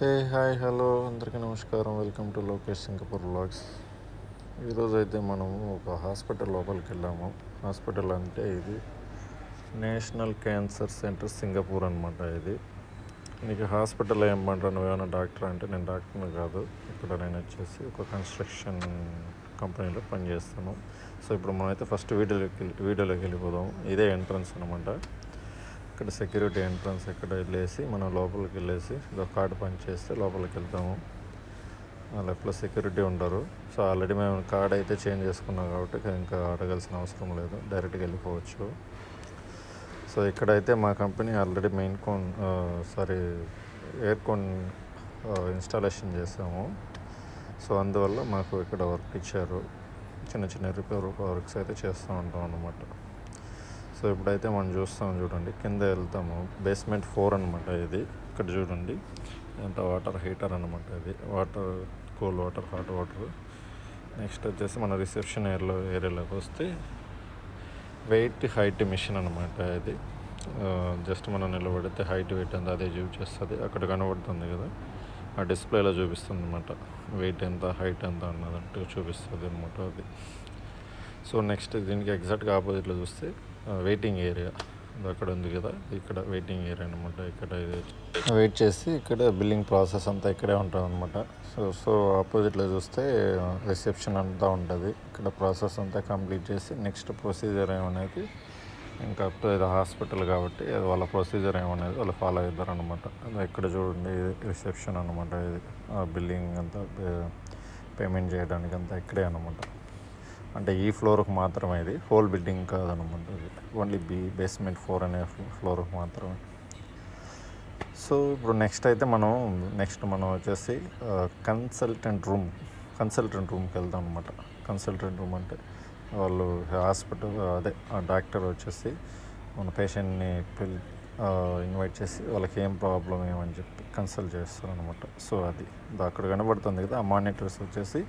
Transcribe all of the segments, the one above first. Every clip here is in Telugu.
హే హాయ్ హలో అందరికీ నమస్కారం. Welcome to Lokesh Singapore vlogs. ఈరోజు అయితే మనము ఒక హాస్పిటల్ లోపలికి వెళ్ళాము. హాస్పిటల్ అంటే ఇది నేషనల్ క్యాన్సర్ సెంటర్ సింగపూర్ అనమాట. ఇది నీకు హాస్పిటల్ ఏమంటారు, నువ్వేమైనా డాక్టర్ అంటే నేను డాక్టర్ని కాదు. ఇక్కడ నేను వచ్చేసి ఒక కన్స్ట్రక్షన్ కంపెనీలో పనిచేస్తాను. సో ఇప్పుడు మనమైతే ఫస్ట్ వీడియోలోకి వెళ్ళిపోదాం. ఇదే ఎంట్రన్స్ అనమాట. ఇక్కడ సెక్యూరిటీ ఎంట్రన్స్ ఇక్కడ వెళ్ళేసి మనం లోపలికి వెళ్ళేసి ఒక కార్డు పని చేస్తే లోపలికి వెళ్తాము. లెఫ్ట్లో సెక్యూరిటీ ఉండరు. సో ఆల్రెడీ మేము కార్డ్ అయితే చేంజ్ చేసుకున్నాం కాబట్టి ఇంకా అడగాల్సిన అవసరం లేదు, డైరెక్ట్గా వెళ్ళిపోవచ్చు. సో ఇక్కడైతే మా కంపెనీ ఆల్రెడీ ఎయిర్ కాన్ ఇన్స్టాలేషన్ చేసాము. సో అందువల్ల మాకు ఇక్కడ వర్క్ ఇచ్చారు. చిన్న చిన్న రిపేర్ వర్క్స్ అయితే చేస్తూ ఉంటాం అన్నమాట. సో ఇప్పుడైతే మనం చూడండి, కింద వెళ్తాము. బేస్మెంట్ 4 అనమాట ఇది. ఇక్కడ చూడండి ఎంత వాటర్ హీటర్ అనమాట. ఇది water, cool water, hot water. Next వచ్చేసి మన రిసెప్షన్ ఏరియాలోకి వస్తే వెయిట్ హైట్ మిషన్ అనమాట. ఇది జస్ట్ మనం నిలబడితే హైట్ వెయిట్ అంతా అదే చూపిస్తుంది. అక్కడ కనబడుతుంది కదా, ఆ డిస్ప్లేలో చూపిస్తుంది అనమాట. వెయిట్ ఎంత, హైట్ ఎంత అన్నదంటూ చూపిస్తుంది అనమాట అది. సో నెక్స్ట్ దీనికి ఎగ్జాక్ట్గా ఆపోజిట్లో చూస్తే వెయిటింగ్ ఏరియా అక్కడ ఉంది కదా, ఇక్కడ వెయిటింగ్ ఏరియా అనమాట. ఇక్కడ వెయిట్ చేసి ఇక్కడ బిల్లింగ్ ప్రాసెస్ అంతా ఇక్కడే ఉంటుంది అనమాట. సో ఆపోజిట్లో చూస్తే రిసెప్షన్ అంతా ఉంటుంది. ఇక్కడ ప్రాసెస్ అంతా కంప్లీట్ చేసి నెక్స్ట్ ప్రొసీజర్ ఏమనేది ఇంకా ఇది హాస్పిటల్ కాబట్టి వాళ్ళ ప్రొసీజర్ ఏమనేది వాళ్ళు ఫాలో అవుతారు అనమాట. ఇక్కడ చూడండి రిసెప్షన్ అనమాట. ఇది బిల్లింగ్ అంతా పేమెంట్ చేయడానికి అంతా ఇక్కడే అనమాట. అంటే ఈ ఫ్లోర్కి మాత్రమే, ఇది హోల్ బిల్డింగ్ కాదనమాట. ఇది ఓన్లీ బేస్మెంట్ 4 అనే ఫ్లోర్కి మాత్రమే. సో ఇప్పుడు నెక్స్ట్ మనం వచ్చేసి కన్సల్టెంట్ రూమ్కి వెళ్తాం అనమాట. కన్సల్టెంట్ రూమ్ అంటే వాళ్ళు హాస్పిటల్ ఆ డాక్టర్ వచ్చేసి మన పేషెంట్ని ఇన్వైట్ చేసి వాళ్ళకి ఏం ప్రాబ్లం ఏమని చెప్పి కన్సల్ట్ చేస్తారు అనమాట. సో అది అక్కడ కనబడుతుంది కదా, ఆ మానిటర్స్ వచ్చేసి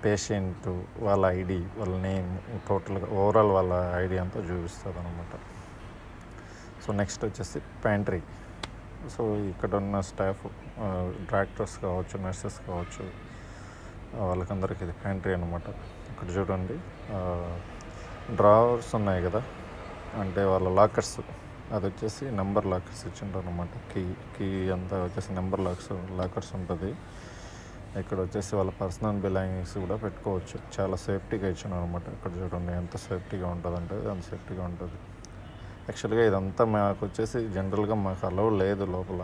పేషెంట్ వాళ్ళ ఐడి, వాళ్ళ నేమ్, టోటల్గా ఓవరాల్ వాళ్ళ ఐడి అంతా చూపిస్తుంది అనమాట. సో నెక్స్ట్ వచ్చేసి ప్యాంట్రీ. సో ఇక్కడ ఉన్న స్టాఫ్, డాక్టర్స్ కావచ్చు, నర్సెస్ కావచ్చు, వాళ్ళకందరికి ఇది ప్యాంట్రీ అనమాట. ఇక్కడ చూడండి డ్రావర్స్ ఉన్నాయి కదా, అంటే వాళ్ళ లాకర్స్, అది వచ్చేసి నెంబర్ లాకర్స్ ఇచ్చింటారు అనమాట. కీ అంతా వచ్చేసి నెంబర్ లాకర్స్ ఉంటుంది. ఇక్కడ వచ్చేసి వాళ్ళ పర్సనల్ బిలాంగింగ్స్ కూడా పెట్టుకోవచ్చు. చాలా సేఫ్టీగా ఇచ్చాను అనమాట. ఇక్కడ చూడండి ఎంత సేఫ్టీగా ఉంటుంది అంటే అంత సేఫ్టీగా ఉంటుంది. యాక్చువల్గా ఇదంతా మాకు వచ్చేసి జనరల్గా మాకు అలౌ లేదు లోపల.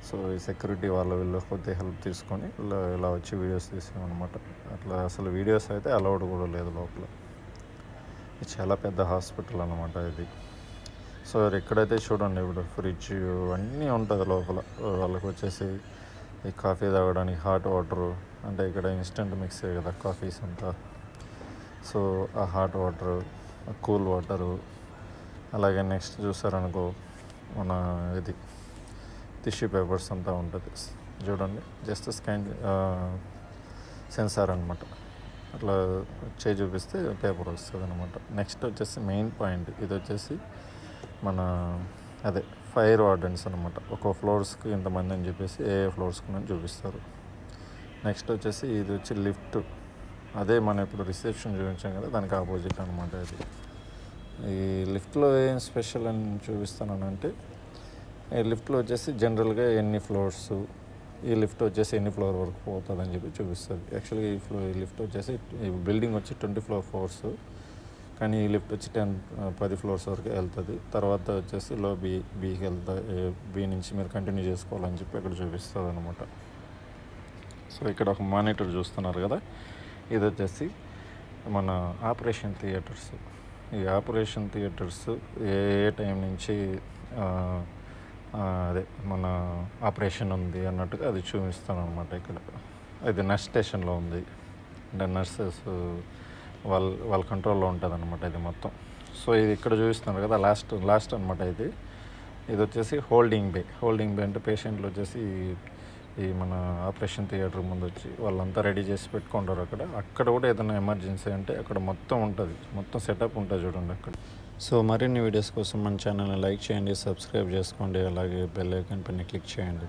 సో ఈ సెక్యూరిటీ వీళ్ళు కొద్దిగా హెల్ప్ తీసుకొని ఇలా వచ్చి వీడియోస్ తీసామన్నమాట. అట్లా అసలు వీడియోస్ అయితే అలౌడ్ కూడా లేదు లోపల. ఇది చాలా పెద్ద హాస్పిటల్ అనమాట ఇది. సో ఎక్కడైతే చూడండి ఇప్పుడు ఫ్రిడ్జ్ అన్నీ ఉంటుంది లోపల. వాళ్ళకి వచ్చేసి ఈ కాఫీ తాగడానికి హాట్ వాటరు, అంటే ఇక్కడ ఇన్స్టెంట్ మిక్సే కదా కాఫీస్ అంతా. సో ఆ హాట్ వాటరు, కూల్ వాటరు, అలాగే నెక్స్ట్ చూసారనుకో మన ఇది టిష్యూ పేపర్స్ అంతా ఉంటుంది. చూడండి జస్ట్ సెన్సార్ అనమాట. అట్లా చూపిస్తే పేపర్ వస్తుంది అనమాట. నెక్స్ట్ వచ్చేసి మెయిన్ పాయింట్, ఇది వచ్చేసి మన ఫైర్ వార్డెన్స్ అనమాట. ఒక్కో ఫ్లోర్స్కి ఇంతమంది అని చెప్పేసి ఏ ఫ్లోర్స్కి అని చూపిస్తారు. నెక్స్ట్ వచ్చేసి ఇది వచ్చి లిఫ్ట్. అదే మనం ఇప్పుడు రిసెప్షన్ చూపించాం కదా, దానికి ఆపోజిట్ అనమాట ఇది. ఈ లిఫ్ట్లో ఏం స్పెషల్ అని చూపిస్తానంటే, ఈ లిఫ్ట్లో వచ్చేసి జనరల్గా ఎన్ని ఫ్లోర్స్, ఈ లిఫ్ట్ వచ్చేసి ఎన్ని ఫ్లోర్ వరకు పోతుంది అని చెప్పి చూపిస్తుంది. యాక్చువల్గా ఈ లిఫ్ట్ వచ్చేసి ఈ బిల్డింగ్ వచ్చి 24 ఫ్లోర్స్, కానీ ఈ లిఫ్ట్ వచ్చి 10 ఫ్లోర్స్ వరకు వెళ్తుంది. తర్వాత వచ్చేసి బీకి బీ నుంచి మీరు కంటిన్యూ చేసుకోవాలని చెప్పి ఇక్కడ చూపిస్తుంది అనమాట. సో ఇక్కడ ఒక మానిటర్ చూస్తున్నారు కదా, ఇది వచ్చేసి మన ఆపరేషన్ థియేటర్స్. ఈ ఆపరేషన్ థియేటర్స్ ఏ టైం నుంచి మన ఆపరేషన్ ఉంది అన్నట్టుగా అది చూపిస్తాను అనమాట. ఇక్కడ ఇది నర్స్ స్టేషన్లో ఉంది. అంటే నర్సెస్ వాళ్ళ కంట్రోల్లో ఉంటుంది అనమాట ఇది మొత్తం. సో ఇది ఇక్కడ చూపిస్తున్నారు కదా, లాస్ట్ అనమాట. ఇది వచ్చేసి హోల్డింగ్ బే అంటే పేషెంట్లు వచ్చేసి ఈ మన ఆపరేషన్ థియేటర్ ముందు వచ్చి వాళ్ళంతా రెడీ చేసి పెట్టుకుంటారు. అక్కడ కూడా ఏదైనా ఎమర్జెన్సీ అంటే అక్కడ మొత్తం ఉంటుంది, మొత్తం సెటప్ ఉంటుంది చూడండి అక్కడ. సో మరిన్ని వీడియోస్ కోసం మన ఛానల్ని లైక్ చేయండి, సబ్స్క్రైబ్ చేసుకోండి, అలాగే బెల్ ఐకాన్ పైన క్లిక్ చేయండి.